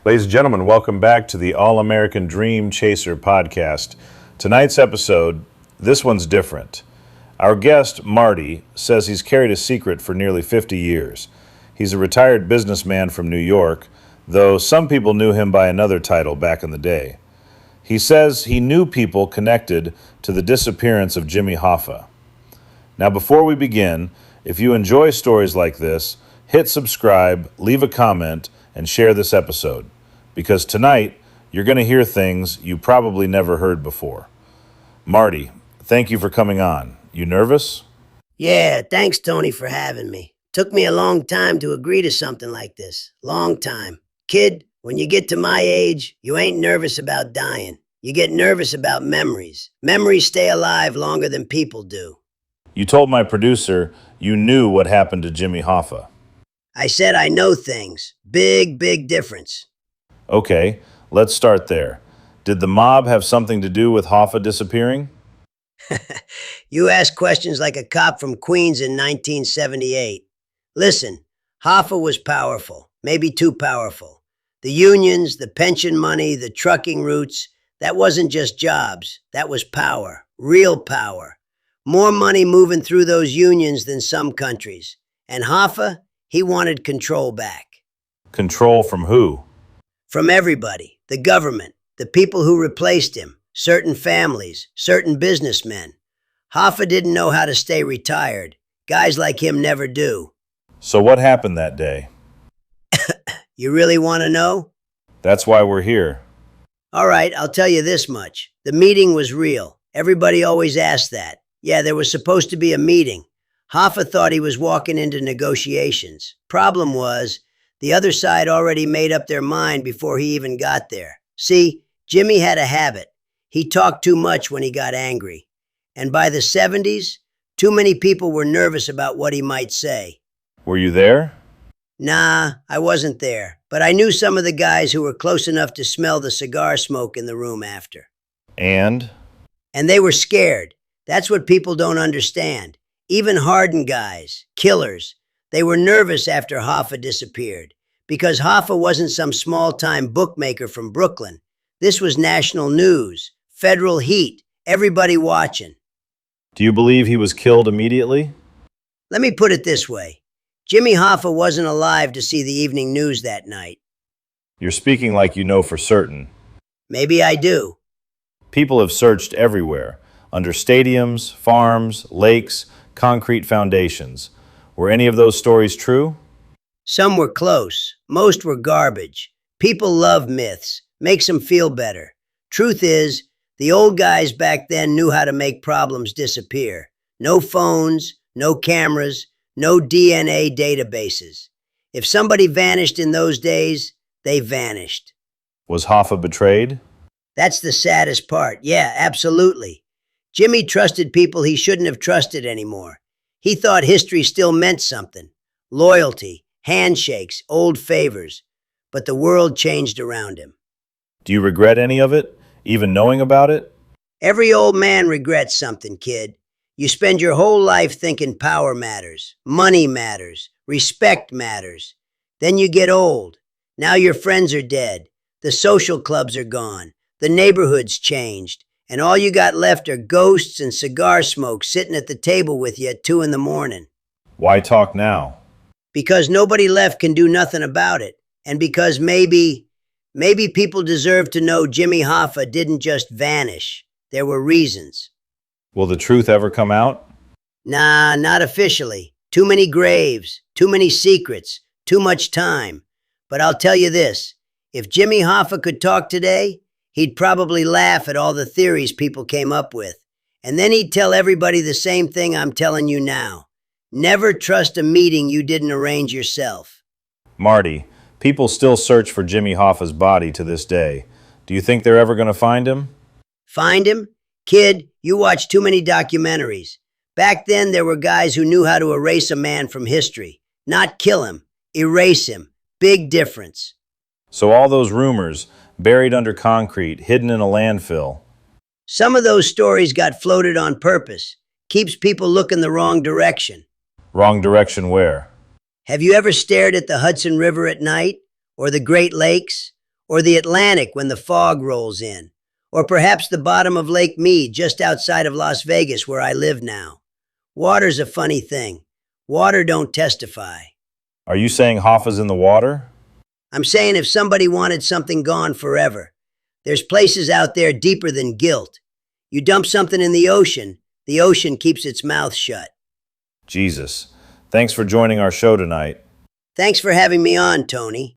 Ladies and gentlemen, welcome back to the All-American Dream Chaser podcast. Tonight's episode, this one's different. Our guest, Marty, says he's carried a secret for nearly 50 years. He's a retired businessman from New York, though some people knew him by another title back in the day. He says he knew people connected to the disappearance of Jimmy Hoffa. Now, before we begin, if you enjoy stories like this, hit subscribe, leave a comment, and share this episode. Because tonight, you're going to hear things you probably never heard before. Marty, thank you for coming on. You nervous? Yeah, thanks, Tony, for having me. Took me a long time to agree to something like this. Long time. Kid, when you get to my age, you ain't nervous about dying. You get nervous about memories. Memories stay alive longer than people do. You told my producer you knew what happened to Jimmy Hoffa. I said I know things. Big difference. Okay, let's start there. Did the mob have something to do with Hoffa disappearing? You ask questions like a cop from Queens in 1978. Listen, Hoffa was powerful, maybe too powerful. The unions, the pension money, the trucking routes, that wasn't just jobs. That was power, real power. More money moving through those unions than some countries. And Hoffa, he wanted control back. Control from who? From everybody, the government, the people who replaced him, certain families, certain businessmen. Hoffa didn't know how to stay retired. Guys like him never do. So what happened that day? You really want to know? That's why we're here. All right, I'll tell you this much. The meeting was real. Everybody always asks that. Yeah, there was supposed to be a meeting. Hoffa thought he was walking into negotiations. Problem was, the other side already made up their mind before he even got there. See, Jimmy had a habit. He talked too much when he got angry. And by the 70s, too many people were nervous about what he might say. Were you there? Nah, I wasn't there. But I knew some of the guys who were close enough to smell the cigar smoke in the room after. And they were scared. That's what people don't understand. Even hardened guys, killers, they were nervous after Hoffa disappeared. Because Hoffa wasn't some small-time bookmaker from Brooklyn. This was national news, federal heat, everybody watching. do you believe he was killed immediately? Let me put it this way. Jimmy Hoffa wasn't alive to see the evening news that night. You're speaking like you know for certain. Maybe I do. People have searched everywhere, under stadiums, farms, lakes, concrete foundations. Were any of those stories true? Some were close. Most were garbage. People love myths. Makes them feel better. Truth is, the old guys back then knew how to make problems disappear. No phones, no cameras, no DNA databases. If somebody vanished in those days, they vanished. Was Hoffa betrayed? That's the saddest part. Yeah, absolutely. Jimmy trusted people he shouldn't have trusted anymore. He thought history still meant something. Loyalty, handshakes, old favors. But the world changed around him. Do you regret any of it, even knowing about it? Every old man regrets something, kid. You spend your whole life thinking power matters, money matters, respect matters. Then you get old. Now your friends are dead. The social clubs are gone. The neighborhood's changed. And all you got left are ghosts and cigar smoke sitting at the table with you at 2 a.m. Why talk now? Because nobody left can do nothing about it. And because maybe people deserve to know Jimmy Hoffa didn't just vanish. There were reasons. Will the truth ever come out? Nah, not officially. Too many graves, too many secrets, too much time. But I'll tell you this, if Jimmy Hoffa could talk today, he'd probably laugh at all the theories people came up with. And then he'd tell everybody the same thing I'm telling you now. Never trust a meeting you didn't arrange yourself. Marty, people still search for Jimmy Hoffa's body to this day. Do you think they're ever going to find him? Find him? Kid, you watch too many documentaries. Back then, there were guys who knew how to erase a man from history. Not kill him, erase him. Big difference. So all those rumors, buried under concrete, hidden in a landfill. Some of those stories got floated on purpose. Keeps people looking the wrong direction. Wrong direction where? Have you ever stared at the Hudson River at night? Or the Great Lakes? Or the Atlantic when the fog rolls in. Or perhaps the bottom of Lake Mead just outside of Las Vegas where I live now. Water's a funny thing. Water don't testify. Are you saying Hoffa's in the water? I'm saying if somebody wanted something gone forever, there's places out there deeper than guilt. You dump something in the ocean keeps its mouth shut. Jesus. Thanks for joining our show tonight. Thanks for having me on, Tony.